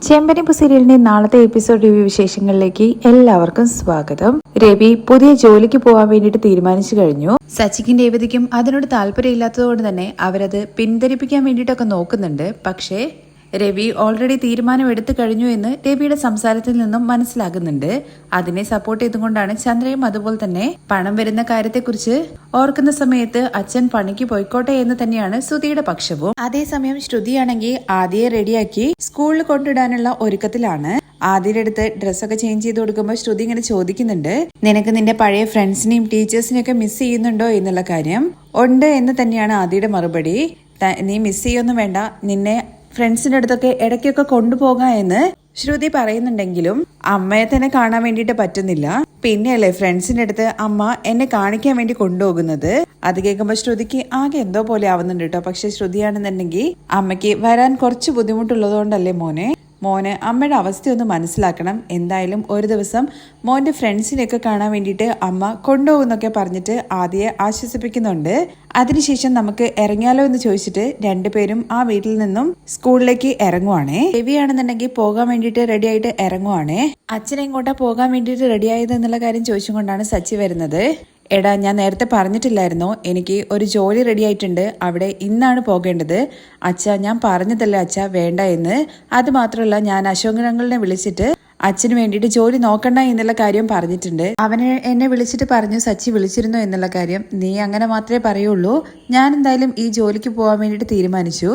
ചെമ്പനിപ്പു സീരിയലിന്റെ നാളത്തെ episode review വിശേഷങ്ങളിലേക്ക് എല്ലാവർക്കും സ്വാഗതം. രവി പുതിയ ജോലിക്ക് പോകാൻ വേണ്ടിയിട്ട് തീരുമാനിച്ചു കഴിഞ്ഞു. സച്ചിക്കും രേവതിക്കും അതിനോട് താല്പര്യമില്ലാത്തതുകൊണ്ട് തന്നെ അവരത് പിന്തിരിപ്പിക്കാൻ വേണ്ടിയിട്ടൊക്കെ നോക്കുന്നുണ്ട്. പക്ഷേ രവി ഓൾറെഡി തീരുമാനം എടുത്തു കഴിഞ്ഞു എന്ന് രവിയുടെ സംസാരത്തിൽ നിന്നും മനസ്സിലാകുന്നുണ്ട്. അതിനെ സപ്പോർട്ട് ചെയ്തുകൊണ്ടാണ് ചന്ദ്രയും അതുപോലെ തന്നെ പണം വരുന്ന കാര്യത്തെക്കുറിച്ച് ഓർക്കുന്ന സമയത്ത് അച്ഛൻ പണിക്ക് പോയിക്കോട്ടെ എന്ന് തന്നെയാണ് ശ്രുതിയുടെ പക്ഷവും. അതേസമയം ശ്രുതിയാണെങ്കിൽ ആദ്യയെ റെഡിയാക്കി സ്കൂളിൽ കൊണ്ടിടാനുള്ള ഒരുക്കത്തിലാണ്. ആദ്യയുടെ അടുത്ത് ഡ്രസ്സൊക്കെ ചേഞ്ച് ചെയ്ത് കൊടുക്കുമ്പോൾ ശ്രുതി ഇങ്ങനെ ചോദിക്കുന്നുണ്ട്, നിനക്ക് നിന്റെ പഴയ ഫ്രണ്ട്സിനെയും ടീച്ചേഴ്സിനെയും ഒക്കെ മിസ് ചെയ്യുന്നുണ്ടോ എന്നുള്ള കാര്യം. ഉണ്ട് എന്ന് തന്നെയാണ് ആദ്യയുടെ മറുപടി. നീ മിസ് ചെയ്യൊന്നും വേണ്ട, നിന്നെ ഫ്രണ്ട്സിന്റെ അടുത്തൊക്കെ ഇടയ്ക്കൊക്കെ കൊണ്ടുപോകാം എന്ന് ശ്രുതി പറയുന്നുണ്ടെങ്കിലും അമ്മയെ തന്നെ കാണാൻ വേണ്ടിയിട്ട് പറ്റുന്നില്ല. പിന്നെയല്ലേ ഫ്രണ്ട്സിന്റെ അടുത്ത് അമ്മ എന്നെ കാണിക്കാൻ വേണ്ടി കൊണ്ടുപോകുന്നത്. അത് കേൾക്കുമ്പോൾ ശ്രുതിക്ക് ആകെ എന്തോ പോലെ ആവുന്നുണ്ട് കേട്ടോ. പക്ഷെ ശ്രുതിയാണെന്നുണ്ടെങ്കിൽ അമ്മയ്ക്ക് വരാൻ കുറച്ച് ബുദ്ധിമുട്ടുള്ളതുകൊണ്ടല്ലേ മോന് അമ്മയുടെ അവസ്ഥയൊന്ന് മനസ്സിലാക്കണം. എന്തായാലും ഒരു ദിവസം മോന്റെ ഫ്രണ്ട്സിനെയൊക്കെ കാണാൻ വേണ്ടിയിട്ട് അമ്മ കൊണ്ടുപോകുന്നൊക്കെ പറഞ്ഞിട്ട് ആദ്യയെ ആശ്വസിപ്പിക്കുന്നുണ്ട്. അതിനുശേഷം നമുക്ക് ഇറങ്ങിയാലോ എന്ന് ചോദിച്ചിട്ട് രണ്ടുപേരും ആ വീട്ടിൽ നിന്നും സ്കൂളിലേക്ക് ഇറങ്ങുവാണേ. രവിയാണെന്നുണ്ടെങ്കിൽ പോകാൻ വേണ്ടിയിട്ട് റെഡി ആയിട്ട് ഇറങ്ങുവാണേ. അച്ഛനെ എങ്ങോട്ടാ പോകാൻ വേണ്ടിയിട്ട് റെഡി ആയത് എന്നുള്ള കാര്യം ചോദിച്ചുകൊണ്ടാണ് സച്ചി വരുന്നത്. എടാ, ഞാൻ നേരത്തെ പറഞ്ഞിട്ടില്ലായിരുന്നോ, എനിക്ക് ഒരു ജോലി റെഡി ആയിട്ടുണ്ട്, അവിടെ ഇന്നാണ് പോകേണ്ടത്. അച്ഛാ, ഞാൻ പറഞ്ഞതല്ലേ അച്ഛാ വേണ്ട എന്ന്. അത് മാത്രമല്ല, ഞാൻ അശോകനങ്ങളിനെ വിളിച്ചിട്ട് അച്ഛന് വേണ്ടിയിട്ട് ജോലി നോക്കണ്ട എന്നുള്ള കാര്യം പറഞ്ഞിട്ടുണ്ട്. അവനെ എന്നെ വിളിച്ചിട്ട് പറഞ്ഞു സച്ചി വിളിച്ചിരുന്നു എന്നുള്ള കാര്യം. നീ അങ്ങനെ മാത്രമേ പറയുള്ളൂ. ഞാൻ എന്തായാലും ഈ ജോലിക്ക് പോകാൻ വേണ്ടിയിട്ട് തീരുമാനിച്ചു.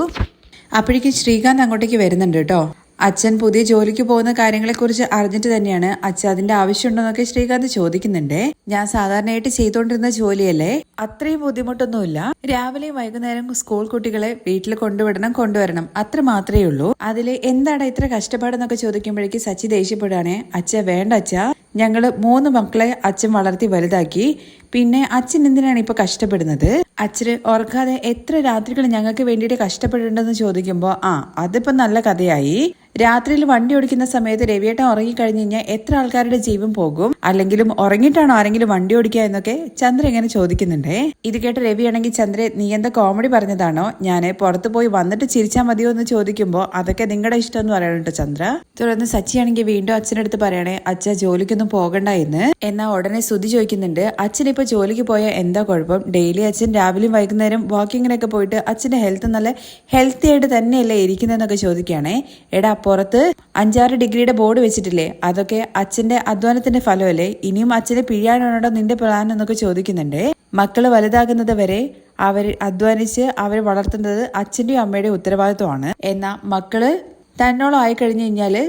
അപ്പോഴേക്കും ശ്രീകാന്ത് അങ്ങോട്ടേക്ക് വരുന്നുണ്ട് കേട്ടോ. അച്ഛൻ പുതിയ ജോലിക്ക് പോകുന്ന കാര്യങ്ങളെക്കുറിച്ച് അറിഞ്ഞിട്ട് തന്നെയാണ് അച്ഛൻ അതിന്റെ ആവശ്യമുണ്ടോന്നൊക്കെ ശ്രീകാന്ത് ചോദിക്കുന്നുണ്ട്. ഞാൻ സാധാരണയായിട്ട് ചെയ്തുകൊണ്ടിരുന്ന ജോലിയല്ലേ, അത്രയും ബുദ്ധിമുട്ടൊന്നുമില്ല. രാവിലെയും വൈകുന്നേരം സ്കൂൾ കുട്ടികളെ വീട്ടിൽ കൊണ്ടുവരണം, അത്ര മാത്രമേ ഉള്ളൂ. അതില് എന്താണ് ഇത്ര കഷ്ടപ്പാടെന്നൊക്കെ ചോദിക്കുമ്പോഴേക്ക് സച്ചി ദേഷ്യപ്പെടുകയാണേ. അച്ഛ വേണ്ട അച്ഛാ, ഞങ്ങള് 3 മക്കളെ അച്ഛൻ വളർത്തി വലുതാക്കി, പിന്നെ അച്ഛൻ എന്തിനാണ് ഇപ്പൊ കഷ്ടപ്പെടുന്നത്? അച്ഛന് ഓർക്കാതെ എത്ര രാത്രികൾ ഞങ്ങൾക്ക് വേണ്ടിയിട്ട് കഷ്ടപ്പെടേണ്ടെന്ന് ചോദിക്കുമ്പോ അതിപ്പോ നല്ല കഥയായി. രാത്രിയിൽ വണ്ടി ഓടിക്കുന്ന സമയത്ത് രവിയേട്ടൻ ഉറങ്ങിക്കഴിഞ്ഞു കഴിഞ്ഞാൽ എത്ര ആൾക്കാരുടെ ജീവൻ പോകും? അല്ലെങ്കിലും ഉറങ്ങിയിട്ടാണോ ആരെങ്കിലും വണ്ടി ഓടിക്കുക എന്നൊക്കെ ചന്ദ്ര ഇങ്ങനെ ചോദിക്കുന്നുണ്ടേ. ഇത് കേട്ട് രവിയാണെങ്കിൽ ചന്ദ്ര, നീ എന്താ കോമഡി പറഞ്ഞതാണോ? ഞാൻ പുറത്തു പോയി വന്നിട്ട് ചിരിച്ചാൽ മതിയോ എന്ന് ചോദിക്കുമ്പോ അതൊക്കെ നിങ്ങളുടെ ഇഷ്ടം എന്ന് പറയണട്ടോ ചന്ദ്ര. തുടർന്ന് സച്ചിയാണെങ്കിൽ വീണ്ടും അച്ഛനടുത്ത് പറയണേ, അച്ഛ ജോലിക്കൊന്നും പോകണ്ട എന്ന്. എന്നാ ഉടനെ ശ്രുതി ചോദിക്കുന്നുണ്ട്, അച്ഛനിപ്പോ ജോലിക്ക് പോയ എന്താ കുഴപ്പം? ഡെയിലി അച്ഛൻ രാവിലെയും വൈകുന്നേരം വാക്കിങ്ങിനൊക്കെ പോയിട്ട് അച്ഛന്റെ ഹെൽത്ത് നല്ല ഹെൽത്തി ആയിട്ട് തന്നെയല്ലേ ഇരിക്കുന്നതെന്നൊക്കെ ചോദിക്കുകയാണേ. എടാ, പുറത്ത് 5-6 ഡിഗ്രിയുടെ ബോർഡ് വെച്ചിട്ടില്ലേ, അതൊക്കെ അച്ഛന്റെ അധ്വാനത്തിന്റെ ഫലമല്ലേ? ഇനിയും അച്ഛനെ പിഴിയാനാണോ നിന്റെ പ്ലാൻ എന്നൊക്കെ ചോദിക്കുന്നുണ്ട്. മക്കള് വലുതാകുന്നത് വരെ അവർ അധ്വാനിച്ച് അവരെ വളർത്തുന്നത് അച്ഛന്റെയും അമ്മയുടെയും ഉത്തരവാദിത്വമാണ്. എന്നാൽ മക്കള് തന്നോളം ആയി കഴിഞ്ഞു കഴിഞ്ഞാല്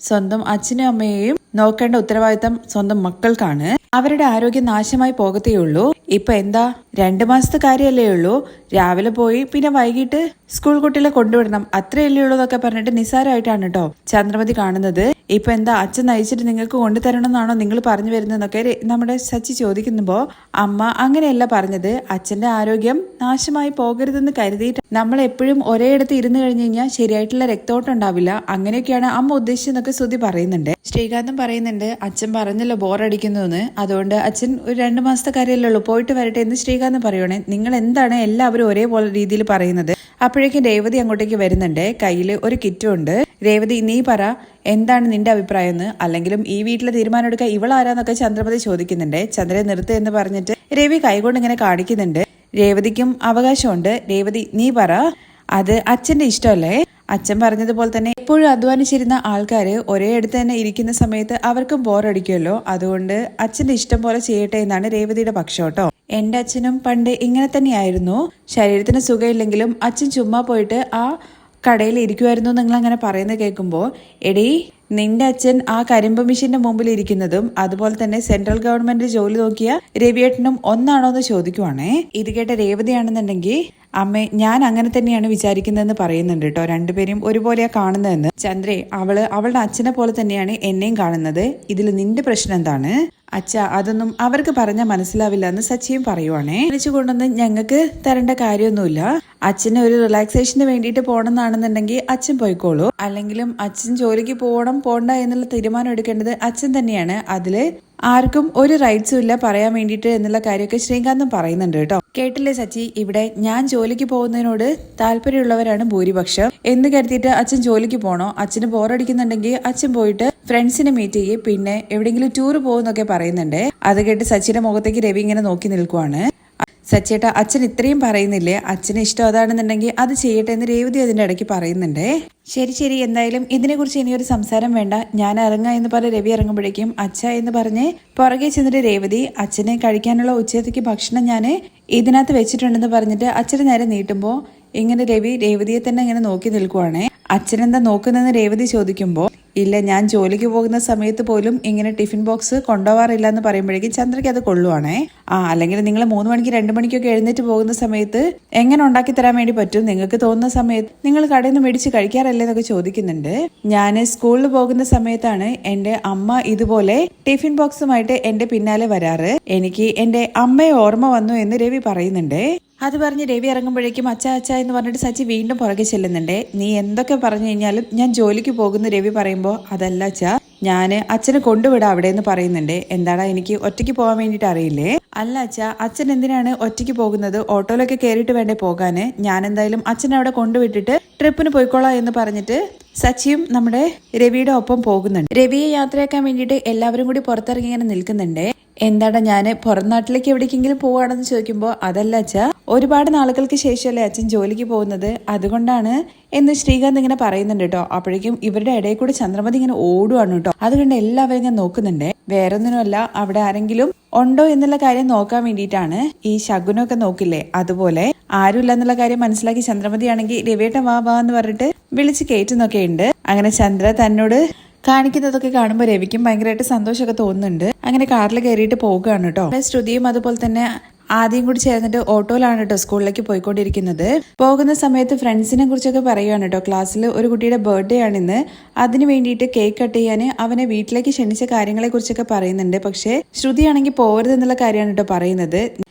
സ്വന്തം അച്ഛനും അമ്മയെയും നോക്കേണ്ട ഉത്തരവാദിത്തം സ്വന്തം മക്കൾക്കാണ്. അവരുടെ ആരോഗ്യം നാശമായി പോകത്തേയുള്ളൂ. ഇപ്പൊ എന്താ 2 മാസത്തെ കാര്യമല്ലേ ഉള്ളൂ. രാവിലെ പോയി പിന്നെ വൈകിട്ട് സ്കൂൾ കുട്ടികളെ കൊണ്ടുവിടണം, അത്രയല്ലേ ഉള്ളൂ എന്നൊക്കെ പറഞ്ഞിട്ട് നിസ്സാരമായിട്ടാണ് കേട്ടോ ചന്ദ്രമതി കാണുന്നത്. ഇപ്പൊ എന്താ അച്ഛൻ നയിച്ചിട്ട് നിങ്ങൾക്ക് കൊണ്ടുതരണം എന്നാണോ നിങ്ങൾ പറഞ്ഞു വരുന്നതെന്നൊക്കെ നമ്മുടെ സച്ചി ചോദിക്കുമ്പോ അമ്മ അങ്ങനെയല്ല പറഞ്ഞത്, അച്ഛന്റെ ആരോഗ്യം നാശമായി പോകരുതെന്ന് കരുതിയിട്ട് നമ്മൾ എപ്പോഴും ഒരേയിടത്ത് ഇരുന്ന് കഴിഞ്ഞു കഴിഞ്ഞാൽ ശരിയായിട്ടുള്ള രക്തോട്ടം ഉണ്ടാവില്ല, അങ്ങനെയൊക്കെയാണ് അമ്മ ഉദ്ദേശിച്ചെന്നൊക്കെ ശ്രുതി പറയുന്നുണ്ട്. ശ്രീകാന്തും പറയുന്നുണ്ട്, അച്ഛൻ പറഞ്ഞല്ലോ ബോറടിക്കുന്നു, അതുകൊണ്ട് അച്ഛൻ ഒരു 2 മാസത്തെ കാര്യമല്ലേ ഉള്ളൂ, പോയിട്ട് വരട്ടെ എന്ന് ശ്രീകാന്ത് പറയണേ. നിങ്ങൾ എന്താണ് എല്ലാവരും ഒരേപോലെ രീതിയിൽ പറയുന്നത്? അപ്പോഴേക്കും രേവതി അങ്ങോട്ടേക്ക് വരുന്നുണ്ട്. കയ്യിൽ ഒരു കിറ്റും ഉണ്ട്. രേവതി, നീ പറ, എന്താണ് നിന്റെ അഭിപ്രായം എന്ന്? അല്ലെങ്കിലും ഈ വീട്ടിലെ തീരുമാനം എടുക്കാൻ ഇവളാരാന്നൊക്കെ ചന്ദ്രമതി ചോദിക്കുന്നുണ്ട്. ചന്ദ്രയെ നിർത്ത് എന്ന് പറഞ്ഞിട്ട് രവി കൈകൊണ്ട് ഇങ്ങനെ കാണിക്കുന്നുണ്ട്. രേവതിക്കും അവകാശമുണ്ട്. രേവതി, നീ പറ, അത് അച്ഛന്റെ ഇഷ്ടമല്ലേ? അച്ഛൻ പറഞ്ഞതുപോലെ തന്നെ എപ്പോഴും അധ്വാനിച്ചിരുന്ന ആൾക്കാര് ഒരേ അടുത്ത് തന്നെ ഇരിക്കുന്ന സമയത്ത് അവർക്കും ബോറടിക്കുമല്ലോ, അതുകൊണ്ട് അച്ഛന്റെ ഇഷ്ടം പോലെ ചെയ്യട്ടെ എന്നാണ് രേവതിയുടെ പക്ഷം കേട്ടോ. എന്റെ അച്ഛനും പണ്ട് ഇങ്ങനെ തന്നെയായിരുന്നു. ശരീരത്തിന് സുഖമില്ലെങ്കിലും അച്ഛൻ ചുമ്മാ പോയിട്ട് ആ കടയിൽ ഇരിക്കുമായിരുന്നു നിങ്ങൾ അങ്ങനെ പറയുന്നത് കേൾക്കുമ്പോൾ, എടീ നിന്റെ അച്ഛൻ ആ കരിമ്പ് മെഷീന്റെ മുമ്പിൽ ഇരിക്കുന്നതും അതുപോലെ തന്നെ സെൻട്രൽ ഗവൺമെന്റ് ജോലി നോക്കിയ രവിയേട്ടനും ഒന്നാണോ എന്ന് ചോദിക്കുവാണേ. ഇത് കേട്ട രേവതിയാണെന്നുണ്ടെങ്കിൽ, അമ്മേ ഞാൻ അങ്ങനെ തന്നെയാണ് വിചാരിക്കുന്നതെന്ന് പറയുന്നുണ്ട് കേട്ടോ. രണ്ടുപേരും ഒരുപോലെയാ കാണുന്നതെന്ന്. ചന്ദ്രേ, അവളുടെ അച്ഛനെ പോലെ തന്നെയാണ് എന്നെയും കാണുന്നത്. ഇതിൽ നിന്റെ പ്രശ്നം എന്താണ്? അച്ഛാ അതൊന്നും അവർക്ക് പറഞ്ഞാൽ മനസ്സിലാവില്ല എന്ന് സച്ചിയും പറയുവാണേ. വിളിച്ചു കൊണ്ടൊന്നും ഞങ്ങൾക്ക് തരേണ്ട കാര്യമൊന്നുമില്ല. അച്ഛന് ഒരു റിലാക്സേഷന് വേണ്ടിയിട്ട് പോകണമെന്നാണെന്നുണ്ടെങ്കിൽ അച്ഛൻ പോയിക്കോളൂ. അല്ലെങ്കിലും അച്ഛൻ ജോലിക്ക് പോണ്ട എന്നുള്ള തീരുമാനം എടുക്കേണ്ടത് അച്ഛൻ തന്നെയാണ്. അതില് ആർക്കും ഒരു റൈറ്റ്സും ഇല്ല പറയാൻ വേണ്ടിയിട്ട് എന്നുള്ള കാര്യമൊക്കെ ശ്രീകാന്തും പറയുന്നുണ്ട് കേട്ടോ. കേട്ടില്ലേ സച്ചി, ഇവിടെ ഞാൻ ജോലിക്ക് പോകുന്നതിനോട് താല്പര്യമുള്ളവരാണ് ഭൂരിപക്ഷം എന്ന് കരുതിയിട്ട് അച്ഛൻ ജോലിക്ക് പോണോ? അച്ഛന് ബോറടിക്കുന്നുണ്ടെങ്കിൽ അച്ഛൻ പോയിട്ട് ഫ്രണ്ട്സിനെ മീറ്റ് ചെയ്യേ, പിന്നെ എവിടെയെങ്കിലും ടൂർ പോകുന്നൊക്കെ പറയുന്നുണ്ട്. അത് കേട്ട് സച്ചിയുടെ മുഖത്തേക്ക് രവി ഇങ്ങനെ നോക്കി നിൽക്കുവാണ്. സച്ചേട്ടാ അച്ഛൻ ഇത്രയും പറയുന്നില്ലേ, അച്ഛന് ഇഷ്ടം അതാണെന്നുണ്ടെങ്കിൽ അത് ചെയ്യട്ടെ എന്ന് രേവതി അതിന്റെ ഇടയ്ക്ക് പറയുന്നുണ്ടേ. ശരി എന്തായാലും ഇതിനെക്കുറിച്ച് ഇനിയൊരു സംസാരം വേണ്ട, ഞാൻ ഇറങ്ങാ എന്ന് പറഞ്ഞ് രവി ഇറങ്ങുമ്പോഴേക്കും അച്ഛ എന്ന് പറഞ്ഞ് പുറകെ ചെന്നിട്ട് രേവതി അച്ഛനെ കഴിക്കാനുള്ള ഉച്ചത്തേക്ക് ഭക്ഷണം ഞാൻ ഇതിനകത്ത് വെച്ചിട്ടുണ്ടെന്ന് പറഞ്ഞിട്ട് അച്ഛന് നേരെ നീട്ടുമ്പോൾ ഇങ്ങനെ രേവതിയെ തന്നെ ഇങ്ങനെ നോക്കി നിൽക്കുവാണേ. അച്ഛനെന്താ നോക്കുന്നതെന്ന് രേവതി ചോദിക്കുമ്പോൾ ഇല്ല, ഞാൻ ജോലിക്ക് പോകുന്ന സമയത്ത് പോലും ഇങ്ങനെ ടിഫിൻ ബോക്സ് കൊണ്ടുപോകാറില്ല എന്ന് പറയുമ്പോഴേക്കും ചന്ദ്രയ്ക്ക് അത് കൊള്ളുവാണേ. അല്ലെങ്കിൽ നിങ്ങൾ 3 മണിക്ക് 2 മണിക്കൊക്കെ എഴുന്നേറ്റ് പോകുന്ന സമയത്ത് എങ്ങനെ ഉണ്ടാക്കി തരാൻ വേണ്ടി പറ്റും? നിങ്ങൾക്ക് തോന്നുന്ന സമയത്ത് നിങ്ങൾ കടയിൽ നിന്ന് മേടിച്ച് കഴിക്കാറല്ലേ എന്നൊക്കെ ചോദിക്കുന്നുണ്ട്. ഞാൻ സ്കൂളിൽ പോകുന്ന സമയത്താണ് എന്റെ അമ്മ ഇതുപോലെ ടിഫിൻ ബോക്സുമായിട്ട് എന്റെ പിന്നാലെ വരാറ്. എനിക്ക് എന്റെ അമ്മയെ ഓർമ്മ വന്നു എന്ന് രവി പറയുന്നുണ്ട്. അത് പറഞ്ഞ് രവി ഇറങ്ങുമ്പോഴേക്കും അച്ഛ എന്ന് പറഞ്ഞിട്ട് സച്ചി വീണ്ടും പുറകെ ചെല്ലുന്നുണ്ട്. നീ എന്തൊക്കെ പറഞ്ഞു കഴിഞ്ഞാലും ഞാൻ ജോലിക്ക് പോകുന്ന രവി പറയുമ്പോൾ അതല്ല അച്ഛാ, ഞാന് അച്ഛനെ കൊണ്ടുവിടാം അവിടെ എന്ന് പറയുന്നുണ്ട്. എന്താടാ എനിക്ക് ഒറ്റയ്ക്ക് പോകാൻ വേണ്ടിട്ട് അറിയില്ലേ? അല്ല അച്ഛാ, അച്ഛൻ എന്തിനാണ് ഒറ്റയ്ക്ക് പോകുന്നത്? ഓട്ടോയിലൊക്കെ കയറിയിട്ട് വേണ്ടേ പോകാന്? ഞാൻ എന്തായാലും അച്ഛനെ അവിടെ കൊണ്ടുവിട്ടിട്ട് ട്രിപ്പിന് പോയിക്കോളാം എന്ന് പറഞ്ഞിട്ട് സച്ചിയും നമ്മുടെ രവിയുടെ ഒപ്പം പോകുന്നുണ്ട്. രവിയെ യാത്രയാക്കാൻ വേണ്ടിയിട്ട് എല്ലാവരും കൂടി പുറത്തിറങ്ങി ഇങ്ങനെ നിൽക്കുന്നുണ്ട്. എന്താടാ ഞാൻ പുറം നാട്ടിലേക്ക് എവിടേക്കെങ്കിലും പോവാണെന്ന് ചോദിക്കുമ്പോൾ അതല്ല അച്ഛാ, ഒരുപാട് നാളുകൾക്ക് ശേഷമല്ലേ അച്ഛൻ ജോലിക്ക് പോകുന്നത്, അതുകൊണ്ടാണ് എന്ന് ശ്രീകാന്ത് ഇങ്ങനെ പറയുന്നുണ്ട് കേട്ടോ. അപ്പോഴേക്കും ഇവരുടെ ഇടയിൽ കൂടെ ചന്ദ്രമതി ഇങ്ങനെ ഓടുവാണ് കേട്ടോ. അതുകൊണ്ട് എല്ലാവരും ഇങ്ങനെ നോക്കുന്നുണ്ട്. വേറൊന്നിനുമല്ല, അവിടെ ആരെങ്കിലും ഉണ്ടോ എന്നുള്ള കാര്യം നോക്കാൻ വേണ്ടിയിട്ടാണ്. ഈ ശകുനൊക്കെ നോക്കില്ലേ, അതുപോലെ ആരുമില്ല എന്നുള്ള കാര്യം മനസ്സിലാക്കി ചന്ദ്രമതിയാണെങ്കിൽ രവിയേട്ടൻ വാ എന്ന് പറഞ്ഞിട്ട് വിളിച്ച് കയറ്റുന്നൊക്കെ ഉണ്ട്. അങ്ങനെ ചന്ദ്ര തന്നോട് കാണിക്കുന്നതൊക്കെ കാണുമ്പോൾ രവിക്കും ഭയങ്കരമായിട്ട് സന്തോഷമൊക്കെ തോന്നുന്നുണ്ട്. അങ്ങനെ കാറിൽ കയറിയിട്ട് പോകുകയാണ് കേട്ടോ. ശ്രുതിയും അതുപോലെ തന്നെ ആദ്യം കൂടി ചേർന്നിട്ട് ഓട്ടോയിലാണ് കേട്ടോ സ്കൂളിലേക്ക് പോയിക്കൊണ്ടിരിക്കുന്നത്. പോകുന്ന സമയത്ത് ഫ്രണ്ട്സിനെ കുറിച്ചൊക്കെ പറയുകയാണ് കേട്ടോ. ക്ലാസ്സിൽ ഒരു കുട്ടിയുടെ ബർത്ത്ഡേ ആണിന്ന്, അതിന് വേണ്ടിയിട്ട് കേക്ക് കട്ട് ചെയ്യാൻ അവനെ വീട്ടിലേക്ക് ക്ഷണിച്ച കാര്യങ്ങളെ കുറിച്ചൊക്കെ പറയുന്നുണ്ട്. പക്ഷെ ശ്രുതിയാണെങ്കിൽ പോരുതെന്നുള്ള കാര്യമാണ് കേട്ടോ പറയുന്നത്.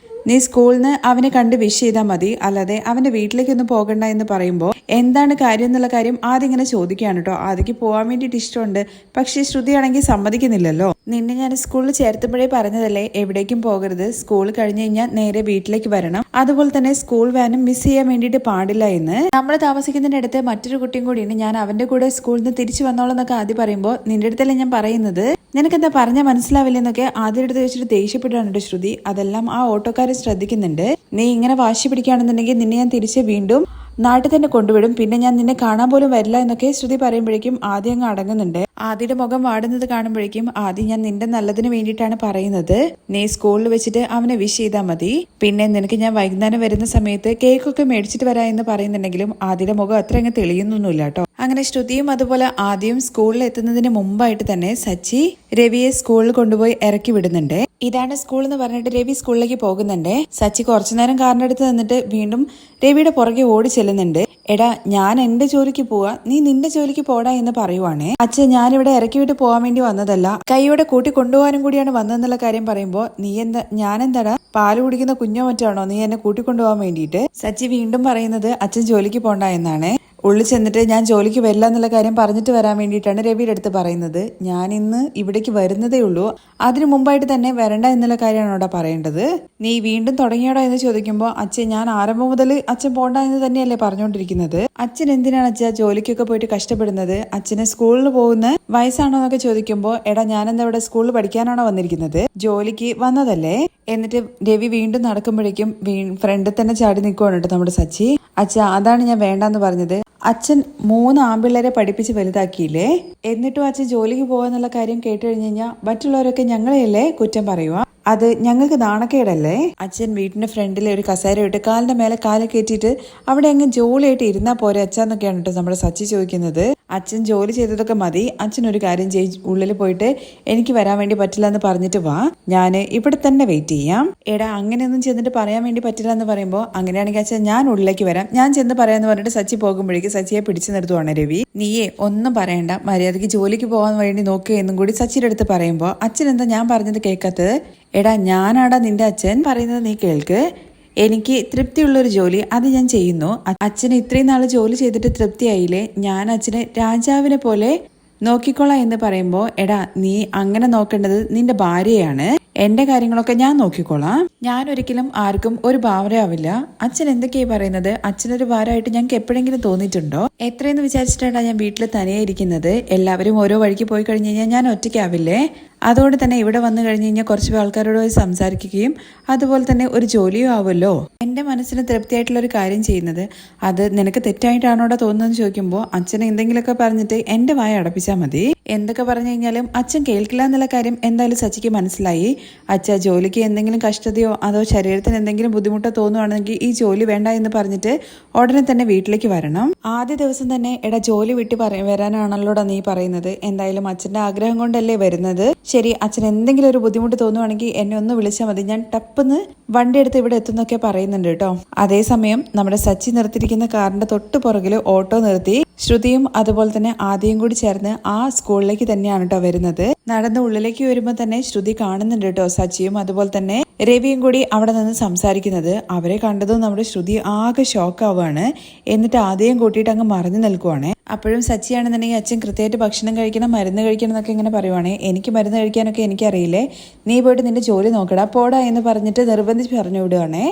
നീ സ്കൂളിൽ നിന്ന് അവനെ കണ്ട് വിഷ് ചെയ്താൽ മതി, അല്ലാതെ അവന്റെ വീട്ടിലേക്കൊന്നും പോകണ്ട എന്ന് പറയുമ്പോൾ എന്താണ് കാര്യം എന്നുള്ള കാര്യം ആദ്യം ഇങ്ങനെ ചോദിക്കുകയാണ് കേട്ടോ. ആദ്യക്ക് പോകാൻ വേണ്ടിയിട്ട് ഇഷ്ടമുണ്ട്, പക്ഷെ ശ്രുതിയാണെങ്കിൽ സമ്മതിക്കുന്നില്ലല്ലോ. നിന്നെ ഞാൻ സ്കൂളിൽ ചേർത്തുമ്പോഴേ പറഞ്ഞതല്ലേ എവിടേക്കും പോകരുത്, സ്കൂൾ കഴിഞ്ഞ് കഴിഞ്ഞാൽ നേരെ വീട്ടിലേക്ക് വരണം, അതുപോലെ തന്നെ സ്കൂൾ വാനും മിസ് ചെയ്യാൻ വേണ്ടിയിട്ട് പാടില്ല എന്ന്. നമ്മൾ താമസിക്കുന്നതിനടുത്ത് മറ്റൊരു കുട്ടിയും കൂടിയുണ്ട്, ഞാൻ അവന്റെ കൂടെ സ്കൂളിൽ നിന്ന് തിരിച്ചു വന്നോളെന്നൊക്കെ ആദ്യം പറയുമ്പോൾ നിന്റെ അടുത്തല്ലേ ഞാൻ പറയുന്നത്, നിനക്കെന്താ പറഞ്ഞാൽ മനസ്സിലാവില്ലെന്നൊക്കെ ആദ്യം എടുത്ത് വെച്ചിട്ട് ദേഷ്യപ്പെട്ടാണ് ശ്രുതി. അതെല്ലാം ആ ഓട്ടോക്കാരൻ ശ്രദ്ധിക്കുന്നുണ്ട്. നീ ഇങ്ങനെ വാശി പിടിക്കുകയാണെന്നുണ്ടെങ്കിൽ നിന്നെ ഞാൻ തിരിച്ച് വീണ്ടും നാട്ടിൽ തന്നെ കൊണ്ടുവിടും, പിന്നെ ഞാൻ നിന്നെ കാണാൻ പോലും വരില്ല എന്നൊക്കെ ശ്രുതി പറയുമ്പോഴേക്കും ആദ്യം അങ്ങ് അടങ്ങുന്നുണ്ട്. ആദ്യയുടെ മുഖം വാടുന്നത് കാണുമ്പോഴേക്കും ആദ്യം ഞാൻ നിന്റെ നല്ലതിന് വേണ്ടിയിട്ടാണ് പറയുന്നത്, നീ സ്കൂളിൽ വെച്ചിട്ട് അവനെ വിഷ് ചെയ്താൽ മതി, പിന്നെ നിനക്ക് ഞാൻ വൈകുന്നേരം വരുന്ന സമയത്ത് കേക്കൊക്കെ മേടിച്ചിട്ട് വരാം എന്ന് പറയുന്നുണ്ടെങ്കിലും ആദ്യയുടെ മുഖം അത്ര അങ്ങ് തെളിയുന്നൊന്നുമില്ല കേട്ടോ. അങ്ങനെ ശ്രുതിയും അതുപോലെ ആദ്യം സ്കൂളിൽ എത്തുന്നതിന് മുമ്പായിട്ട് തന്നെ സച്ചി രവിയെ സ്കൂളിൽ കൊണ്ടുപോയി ഇറക്കി വിടുന്നുണ്ട്. ഇതാണ് സ്കൂൾ എന്ന് പറഞ്ഞിട്ട് രവി സ്കൂളിലേക്ക് പോകുന്നുണ്ട്. സച്ചി കുറച്ചുനേരം കാറിനടുത്ത് നിന്നിട്ട് വീണ്ടും രവിയുടെ പുറകെ ഓടി ചെല്ലുന്നുണ്ട്. എടാ, ഞാൻ എന്റെ ജോലിക്ക് പോവാ, നീ നിന്റെ ജോലിക്ക് പോടാ എന്ന് പറയുവാണേ. അച്ഛൻ ഞാനിവിടെ ഇറക്കി വിട്ട് പോവാൻ വേണ്ടി വന്നതല്ല, കൈയോടെ കൂട്ടി കൊണ്ടുപോകാനും കൂടിയാണ് വന്നതെന്നുള്ള കാര്യം പറയുമ്പോൾ ഞാനെന്താടാ പാല് കുടിക്കുന്ന കുഞ്ഞോ മറ്റാണോ നീ എന്നെ കൂട്ടിക്കൊണ്ടുപോകാൻ വേണ്ടിയിട്ട്? സച്ചി വീണ്ടും പറയുന്നത് അച്ഛൻ ജോലിക്ക് പോണ്ട എന്നാണ്. ഉള്ളിൽ ചെന്നിട്ട് ഞാൻ ജോലിക്ക് വരില്ല എന്നുള്ള കാര്യം പറഞ്ഞിട്ട് വരാൻ വേണ്ടിയിട്ടാണ് രവിയുടെ അടുത്ത് പറയുന്നത്. ഞാൻ ഇന്ന് ഇവിടേക്ക് വരുന്നതേ ഉള്ളൂ, അതിനു മുമ്പായിട്ട് തന്നെ വരണ്ട എന്നുള്ള കാര്യമാണ് അവിടെ പറയേണ്ടത്. നീ വീണ്ടും തുടങ്ങിയോടോ എന്ന് ചോദിക്കുമ്പോൾ അച്ഛൻ ഞാൻ ആരംഭം മുതൽ അച്ഛൻ പോണ്ട എന്ന് തന്നെയല്ലേ പറഞ്ഞുകൊണ്ടിരിക്കുന്നത്. അച്ഛൻ എന്തിനാണ് അച്ഛാ ജോലിക്കൊക്കെ പോയിട്ട് കഷ്ടപ്പെടുന്നത്? അച്ഛന് സ്കൂളിൽ പോകുന്ന വയസ്സാണോ എന്നൊക്കെ ചോദിക്കുമ്പോൾ എടാ ഞാനെന്താ ഇവിടെ സ്കൂളിൽ പഠിക്കാനാണോ വന്നിരിക്കുന്നത്, ജോലിക്ക് വന്നതല്ലേ. എന്നിട്ട് രവി വീണ്ടും നടക്കുമ്പോഴേക്കും ഫ്രണ്ടിൽ തന്നെ ചാടി നിൽക്കുവാണ് കേട്ടോ നമ്മുടെ സച്ചി. അച്ഛാ അതാണ് ഞാൻ വേണ്ടെന്ന് പറഞ്ഞത്, അച്ഛൻ 3 ആൺപിള്ളേരെ പഠിപ്പിച്ച് വലുതാക്കിയില്ലേ, എന്നിട്ടും അച്ഛൻ ജോലിക്ക് പോകാന്നുള്ള കാര്യം കേട്ട് കഴിഞ്ഞ് കഴിഞ്ഞാൽ മറ്റുള്ളവരൊക്കെ ഞങ്ങളെയല്ലേ കുറ്റം പറയുക, അത് ഞങ്ങൾക്ക് നാണക്കേടല്ലേ? അച്ഛൻ വീട്ടിന്റെ ഫ്രണ്ടിലെ ഒരു കസേര ഇട്ട് കാലിന്റെ മേലെ കാല് കയറ്റിയിട്ട് അവിടെ അങ്ങ് ജോലിയായിട്ട് ഇരുന്നാ പോരെ അച്ഛന്നൊക്കെയാണ് കേട്ടോ നമ്മുടെ സച്ചി ചോദിക്കുന്നത്. അച്ഛൻ ജോലി ചെയ്തതൊക്കെ മതി, അച്ഛൻ ഒരു കാര്യം ഉള്ളിൽ പോയിട്ട് എനിക്ക് വരാൻ വേണ്ടി പറ്റില്ല എന്ന് പറഞ്ഞിട്ട് വാ, ഞാൻ ഇവിടെ തന്നെ വെയിറ്റ് ചെയ്യാം. എടാ അങ്ങനെയൊന്നും ചെന്നിട്ട് പറയാൻ വേണ്ടി പറ്റില്ല എന്ന് പറയുമ്പോൾ അങ്ങനെയാണെങ്കിൽ അച്ഛൻ ഞാൻ ഉള്ളിലേക്ക് വരാം, ഞാൻ ചെന്ന് പറയാന്ന് പറഞ്ഞിട്ട് സച്ചി പോകുമ്പോഴേക്ക് സച്ചിയെ പിടിച്ചു നിർത്തുവാണ് രവി. നീയേ ഒന്നും പറയണ്ട, മര്യാദയ്ക്ക് ജോലിക്ക് പോകാൻ വേണ്ടി നോക്കുക എന്നും കൂടി സച്ചിയുടെ അടുത്ത് പറയുമ്പോൾ അച്ഛൻ എന്താ ഞാൻ പറഞ്ഞത് കേൾക്കാത്തത്? എടാ ഞാനാടാ നിന്റെ അച്ഛൻ, പറയുന്നത് നീ കേൾക്ക്. എനിക്ക് തൃപ്തിയുള്ളൊരു ജോലി അത് ഞാൻ ചെയ്യുന്നു. അച്ഛന് ഇത്രയും നാൾ ജോലി ചെയ്തിട്ട് തൃപ്തിയായില്ലേ, ഞാൻ അച്ഛനെ രാജാവിനെ പോലെ നോക്കിക്കോളാം എന്ന് പറയുമ്പോൾ എടാ നീ അങ്ങനെ നോക്കേണ്ടത് നിന്റെ ഭാര്യയാണ്, എന്റെ കാര്യങ്ങളൊക്കെ ഞാൻ നോക്കിക്കോളാം, ഞാൻ ഒരിക്കലും ആർക്കും ഒരു ഭാരമാവില്ല. അച്ഛൻ എന്തൊക്കെയാ പറയുന്നത്? അച്ഛനൊരു ഭാരമായിട്ട് ഞങ്ങൾക്ക് എപ്പോഴെങ്കിലും തോന്നിയിട്ടുണ്ടോ? എത്രയെന്ന് വിചാരിച്ചിട്ടാണ് ഞാൻ വീട്ടിൽ തനിയെ ഇരിക്കുന്നത്? എല്ലാവരും ഓരോ വഴിക്ക് പോയി കഴിഞ്ഞ് കഴിഞ്ഞാൽ ഞാൻ ഒറ്റയ്ക്കാവില്ലേ? അതുകൊണ്ട് തന്നെ ഇവിടെ വന്നു കഴിഞ്ഞ് കഴിഞ്ഞാൽ കുറച്ച് ആൾക്കാരോട് സംസാരിക്കുകയും അതുപോലെ തന്നെ ഒരു ജോലിയും ആവുമല്ലോ. എന്റെ മനസ്സിന് തൃപ്തിയായിട്ടുള്ള ഒരു കാര്യം ചെയ്യുന്നത് അത് നിനക്ക് തെറ്റായിട്ടാണോടെ തോന്നുന്നതെന്ന് ചോദിക്കുമ്പോൾ അച്ഛൻ എന്തെങ്കിലുമൊക്കെ പറഞ്ഞിട്ട് എന്റെ വായ അടപ്പിച്ചാൽ മതി. എന്തൊക്കെ പറഞ്ഞു കഴിഞ്ഞാലും അച്ഛൻ കേൾക്കില്ല എന്നുള്ള കാര്യം എന്തായാലും സച്ചിക്ക് മനസ്സിലായി. അച്ഛ ജോലിക്ക് എന്തെങ്കിലും കഷ്ടതയോ അതോ ശരീരത്തിന് എന്തെങ്കിലും ബുദ്ധിമുട്ടോ തോന്നുവാണെങ്കിൽ ഈ ജോലി വേണ്ട എന്ന് പറഞ്ഞിട്ട് ഉടനെ തന്നെ വീട്ടിലേക്ക് വരണം. ആദ്യ ദിവസം തന്നെ എടാ ജോലി വിട്ട് വരാനാണല്ലോടാ നീ പറയുന്നത്, എന്തായാലും അച്ഛന്റെ ആഗ്രഹം കൊണ്ടല്ലേ വരുന്നത്. ശരി, അച്ഛൻ എന്തെങ്കിലും ഒരു ബുദ്ധിമുട്ട് തോന്നുവാണെങ്കിൽ എന്നെ ഒന്ന് വിളിച്ചാൽ മതി, ഞാൻ ടപ്പെന്ന് വണ്ടി എടുത്ത് ഇവിടെ എത്തുന്നൊക്കെ പറയുന്നുണ്ട് കേട്ടോ. അതേസമയം നമ്മുടെ സച്ചി നിർത്തിയിരിക്കുന്ന കാറിന്റെ തൊട്ട് പുറകില് ഓട്ടോ നിർത്തി ശ്രുതിയും അതുപോലെ തന്നെ ആദ്യം കൂടി ചേർന്ന് ആ സ്കൂളിലേക്ക് തന്നെയാണ് കേട്ടോ വരുന്നത്. നടന്ന് ഉള്ളിലേക്ക് വരുമ്പോൾ തന്നെ ശ്രുതി കാണുന്നുണ്ട് കേട്ടോ സച്ചിയും അതുപോലെ തന്നെ രവിയും കൂടി അവിടെ നിന്ന് സംസാരിക്കുന്നത്. അവരെ കണ്ടതും നമ്മുടെ ശ്രുതി ആകെ ഷോക്കാവുകയാണ്. എന്നിട്ട് ആദ്യം കൂട്ടിയിട്ട് അങ്ങ് മറിഞ്ഞു നിൽക്കുവാണ്. അപ്പോഴും സച്ചിയാണെന്നുണ്ടെങ്കിൽ അച്ഛൻ കൃത്യമായിട്ട് ഭക്ഷണം കഴിക്കണം, മരുന്ന് കഴിക്കണം എന്നൊക്കെ ഇങ്ങനെ പറയുവാണേ. എനിക്ക് മരുന്ന് കഴിക്കാനൊക്കെ എനിക്കറിയില്ലേ, നീ പോയിട്ട് നിന്റെ ജോലി നോക്കടാ പോടാ എന്ന് പറഞ്ഞിട്ട് നിർബന്ധിച്ച് പറഞ്ഞു വിടുവാണേ.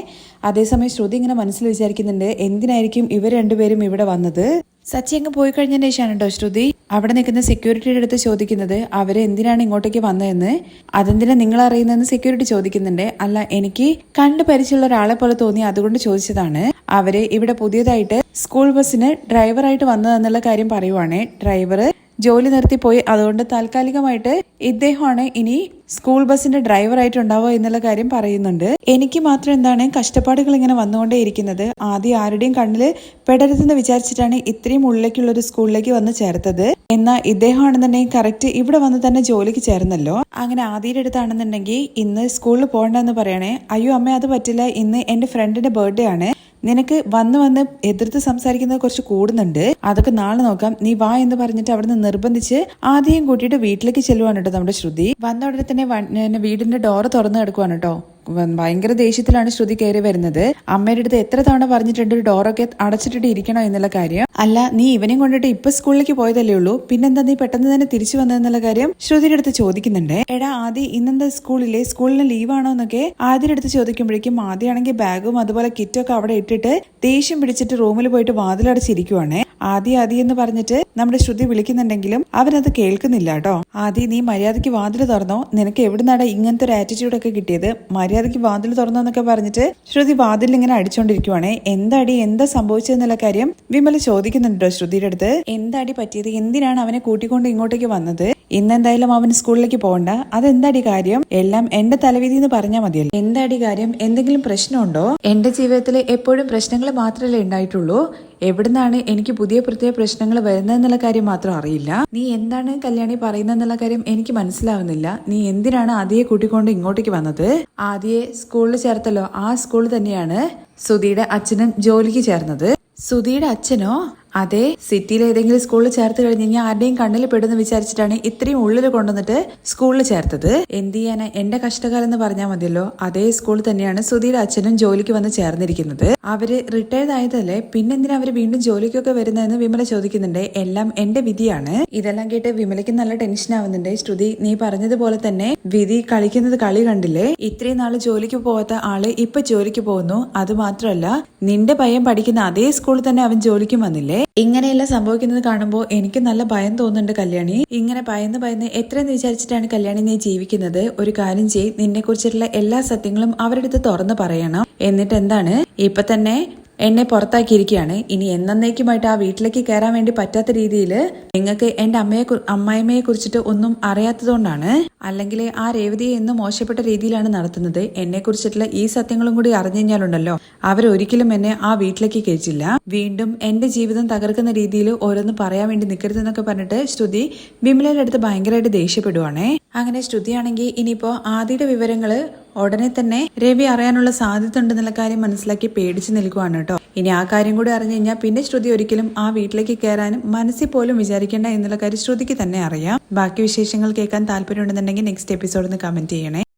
അതേസമയം ശ്രുതി ഇങ്ങനെ മനസ്സിൽ വിചാരിക്കുന്നുണ്ട് എന്തിനായിരിക്കും ഇവർ രണ്ടുപേരും ഇവിടെ വന്നത്. സച്ചി അങ്ങ് പോയി കഴിഞ്ഞതിന് ശേഷമാണ് കേട്ടോ ശ്രുതി അവിടെ നിൽക്കുന്ന സെക്യൂരിറ്റിയുടെ അടുത്ത് ചോദിക്കുന്നത് അവര് എന്തിനാണ് ഇങ്ങോട്ടേക്ക് വന്നതെന്ന്. അതെന്തിനാ നിങ്ങൾ അറിയുന്നതെന്ന് സെക്യൂരിറ്റി ചോദിക്കുന്നുണ്ട്. അല്ല, എനിക്ക് കണ്ടു പരിചയമുള്ള ഒരാളെ പോലെ തോന്നി അതുകൊണ്ട് ചോദിച്ചതാണ്. അവര് ഇവിടെ പുതിയതായിട്ട് സ്കൂൾ ബസ്സിന് ഡ്രൈവറായിട്ട് വന്നതെന്നുള്ള കാര്യം പറയുവാണേ. ഡ്രൈവർ ജോലി നിർത്തിപ്പോയി, അതുകൊണ്ട് താൽക്കാലികമായിട്ട് ഇദ്ദേഹമാണ് ഇനി സ്കൂൾ ബസിന്റെ ഡ്രൈവറായിട്ട് ഉണ്ടാവുക എന്നുള്ള കാര്യം പറയുന്നുണ്ട്. എനിക്ക് മാത്രം എന്താണ് കഷ്ടപ്പാടുകൾ ഇങ്ങനെ വന്നുകൊണ്ടേ ഇരിക്കുന്നത്. ആദ്യം ആരുടെയും കണ്ണില് പെടരുതെന്ന് വിചാരിച്ചിട്ടാണ് ഇത്രയും ഉള്ളിലേക്കുള്ള ഒരു സ്കൂളിലേക്ക് വന്ന് ചേർത്തത്. എന്നാൽ ഇദ്ദേഹമാണെന്നുണ്ടെങ്കിൽ കറക്റ്റ് ഇവിടെ വന്ന് തന്നെ ജോലിക്ക് ചേർന്നല്ലോ. അങ്ങനെ ആദ്യയുടെ അടുത്താണെന്നുണ്ടെങ്കിൽ ഇന്ന് സ്കൂളിൽ പോകണ്ടെന്ന് പറയണേ. അയ്യോ അമ്മ അത് പറ്റില്ല, ഇന്ന് എന്റെ ഫ്രണ്ടിന്റെ ബർത്ത്ഡേ ആണ്, നിനക്ക് വന്ന് എതിർത്ത് സംസാരിക്കുന്നത് കുറച്ച് കൂടുന്നുണ്ട്, അതൊക്കെ നാളെ നോക്കാം, നീ വാ എന്ന് പറഞ്ഞിട്ട് അവിടുന്ന് നിർബന്ധിച്ച് ആദ്യം കൂട്ടിയിട്ട് വീട്ടിലേക്ക് ചെല്ലുവാണ് കേട്ടോ നമ്മുടെ ശ്രുതി. വന്ന ഉടനെ തന്നെ വീടിന്റെ ഡോറ് തുറന്നു കിടക്കുവാണ് കേട്ടോ. ഭയങ്കര ദേഷ്യത്തിലാണ് ശ്രുതി കയറി വരുന്നത്. അമ്മയുടെ അടുത്ത് എത്ര തവണ പറഞ്ഞിട്ടുണ്ട് ഡോറൊക്കെ അടച്ചിട്ടിട്ട് ഇരിക്കണോ എന്നുള്ള കാര്യം. അല്ല, നീ ഇവനെയും കൊണ്ടിട്ട് ഇപ്പൊ സ്കൂളിലേക്ക് പോയതല്ലേ ഉള്ളൂ, പിന്നെന്താ നീ പെട്ടെന്ന് തന്നെ തിരിച്ചു വന്നതെന്നുള്ള കാര്യം ശ്രുതിയുടെ അടുത്ത് ചോദിക്കുന്നുണ്ട്. എടാ ആദ്യം ഇന്നെന്താ സ്കൂളിന് ലീവാണോ എന്നൊക്കെ ആദ്യയുടെ അടുത്ത് ചോദിക്കുമ്പോഴേക്കും ആദ്യമാണെങ്കിൽ ബാഗും അതുപോലെ കിറ്റൊക്കെ അവിടെ ഇട്ടിട്ട് ദേഷ്യം പിടിച്ചിട്ട് റൂമിൽ പോയിട്ട് വാതിലടച്ചിരിക്കുവാണേ. ആദ്യം എന്ന് പറഞ്ഞിട്ട് നമ്മുടെ ശ്രുതി വിളിക്കുന്നുണ്ടെങ്കിലും അവനത് കേൾക്കുന്നില്ല കേട്ടോ. ആദ്യം നീ മര്യാദയ്ക്ക് വാതിൽ തുറന്നോ, നിനക്ക് എവിടുന്നാടാ ഇങ്ങനത്തെ ഒരു ആറ്റിറ്റ്യൂഡൊക്കെ കിട്ടിയത്, മര്യാദയ്ക്ക് വാതിൽ തുറന്നോന്നൊക്കെ പറഞ്ഞിട്ട് ശ്രുതി വാതിൽ ഇങ്ങനെ അടിച്ചോണ്ടിരിക്കുവാണേ. എന്താ സംഭവിച്ചതെന്നുള്ള കാര്യം വിമല ചോദിക്കുന്നുണ്ടോ ശ്രുതിയുടെ അടുത്ത്. എന്താടി പറ്റിയത്, എന്തിനാണ് അവനെ കൂട്ടിക്കൊണ്ട് ഇങ്ങോട്ടേക്ക് വന്നത്, ഇന്നെന്തായാലും അവൻ സ്കൂളിലേക്ക് പോകണ്ട, അതെന്താടി കാര്യം, എല്ലാം എന്റെ തലവിധി എന്ന് പറഞ്ഞാൽ മതിയല്ലോ. എന്താടി കാര്യം, എന്തെങ്കിലും പ്രശ്നമുണ്ടോ? എന്റെ ജീവിതത്തിൽ എപ്പോഴും പ്രശ്നങ്ങൾ മാത്രമല്ലേ ഉണ്ടായിട്ടുള്ളൂ, എവിടുന്നാണ് എനിക്ക് പുതിയ പ്രശ്നങ്ങൾ വരുന്നതെന്നുള്ള കാര്യം മാത്രം അറിയില്ല. നീ എന്താണ് കല്യാണി പറയുന്നതെന്നുള്ള കാര്യം എനിക്ക് മനസ്സിലാവുന്നില്ല. നീ എന്തിനാണ് ആദ്യയെ കൂട്ടിക്കൊണ്ട് ഇങ്ങോട്ടേക്ക് വന്നത്? ആദ്യയെ സ്കൂളിൽ ചേർത്തല്ലോ, ആ സ്കൂൾ തന്നെയാണ് സുധിയുടെ അച്ഛനും ജോലിക്ക് ചേർന്നത്. സുധിയുടെ അച്ഛനോ? അതെ, സിറ്റിയിൽ ഏതെങ്കിലും സ്കൂളിൽ ചേർത്ത് കഴിഞ്ഞ് കഴിഞ്ഞാൽ ആരുടെയും കണ്ണിൽ പെടുന്ന വിചാരിച്ചിട്ടാണ് ഇത്രയും ഉള്ളിൽ കൊണ്ടുവന്നിട്ട് സ്കൂളിൽ ചേർത്തത്. എന്ത് ചെയ്യാനാ, എന്റെ കഷ്ടകാലം എന്ന് പറഞ്ഞാൽ മതിയല്ലോ. അതേ സ്കൂൾ തന്നെയാണ് സുധിയുടെ അച്ഛനും ജോലിക്ക് വന്ന് ചേർന്നിരിക്കുന്നത്. അവര് റിട്ടയർഡ് ആയതല്ലേ, പിന്നെന്തിനാ അവര് വീണ്ടും ജോലിക്കൊക്കെ വരുന്നതെന്ന് വിമല ചോദിക്കുന്നുണ്ട്. എല്ലാം എന്റെ വിധിയാണ്. ഇതെല്ലാം കേട്ട് വിമലയ്ക്ക് നല്ല ടെൻഷൻ ആവുന്നുണ്ട്. ശ്രുതി, നീ പറഞ്ഞതുപോലെ തന്നെ വിധി കളിക്കുന്നത് കളി കണ്ടില്ലേ, ഇത്രയും നാള് ജോലിക്ക് പോകാത്ത ആള് ഇപ്പൊ ജോലിക്ക് പോകുന്നു. അത് മാത്രമല്ല, നിന്റെ പയ്യൻ പഠിക്കുന്ന അതേ സ്കൂളിൽ തന്നെ അവൻ ജോലിക്കും വന്നില്ലേ. ഇങ്ങനെയെല്ലാം സംഭവിക്കുന്നത് കാണുമ്പോൾ എനിക്ക് നല്ല ഭയം തോന്നുന്നുണ്ട് കല്യാണി. ഇങ്ങനെ ഭയന്ന് എത്രയെന്ന് വിചാരിച്ചിട്ടാണ് കല്യാണി നീ ജീവിക്കുന്നത്? ഒരു കാര്യം ചെയ്യ്, നിന്നെ കുറിച്ചിട്ടുള്ള എല്ലാ സത്യങ്ങളും അവരുടെ അടുത്ത് തുറന്ന് പറയണം. എന്നിട്ട് എന്താണ്, ഇപ്പൊ തന്നെ എന്നെ പുറത്താക്കിയിരിക്കുകയാണ്. ഇനി എന്നേക്കുമായിട്ട് ആ വീട്ടിലേക്ക് കയറാൻ വേണ്ടി പറ്റാത്ത രീതിയിൽ നിങ്ങൾക്ക് എന്റെ അമ്മായിമ്മയെ കുറിച്ചിട്ട് ഒന്നും അറിയാത്തതുകൊണ്ടാണ്. അല്ലെങ്കിൽ ആ രേവതിയെ എന്ന് മോശപ്പെട്ട രീതിയിലാണ് നടത്തുന്നത്. എന്നെ കുറിച്ചിട്ടുള്ള ഈ സത്യങ്ങളും കൂടി അറിഞ്ഞു കഴിഞ്ഞാലുണ്ടല്ലോ, അവരൊരിക്കലും എന്നെ ആ വീട്ടിലേക്ക് കയറ്റില്ല. വീണ്ടും എന്റെ ജീവിതം തകർക്കുന്ന രീതിയിൽ ഓരോന്ന് പറയാൻ വേണ്ടി നിൽക്കരുതെന്നൊക്കെ പറഞ്ഞിട്ട് ശ്രുതി വിമലയുടെ അടുത്ത് ഭയങ്കരമായിട്ട് ദേഷ്യപ്പെടുവാണേ. അങ്ങനെ ശ്രുതിയാണെങ്കിൽ ഇനിയിപ്പോ ആദിയുടെ വിവരങ്ങള് ഉടനെ തന്നെ രവി അറിയാനുള്ള സാധ്യത ഉണ്ടെന്നുള്ള കാര്യം മനസ്സിലാക്കി പേടിച്ച് നിൽക്കുവാണ് കേട്ടോ. ഇനി ആ കാര്യം കൂടി അറിഞ്ഞു കഴിഞ്ഞാൽ പിന്നെ ശ്രുതി ഒരിക്കലും ആ വീട്ടിലേക്ക് കയറാനും മനസ്സിൽ പോലും വിചാരിക്കേണ്ട എന്നുള്ള കാര്യം ശ്രുതിക്ക് തന്നെ അറിയാം. ബാക്കി വിശേഷങ്ങൾ കേൾക്കാൻ താല്പര്യമുണ്ടെന്നുണ്ടെങ്കിൽ നെക്സ്റ്റ് എപ്പിസോഡിൽ നിന്ന് കമന്റ് ചെയ്യണേ.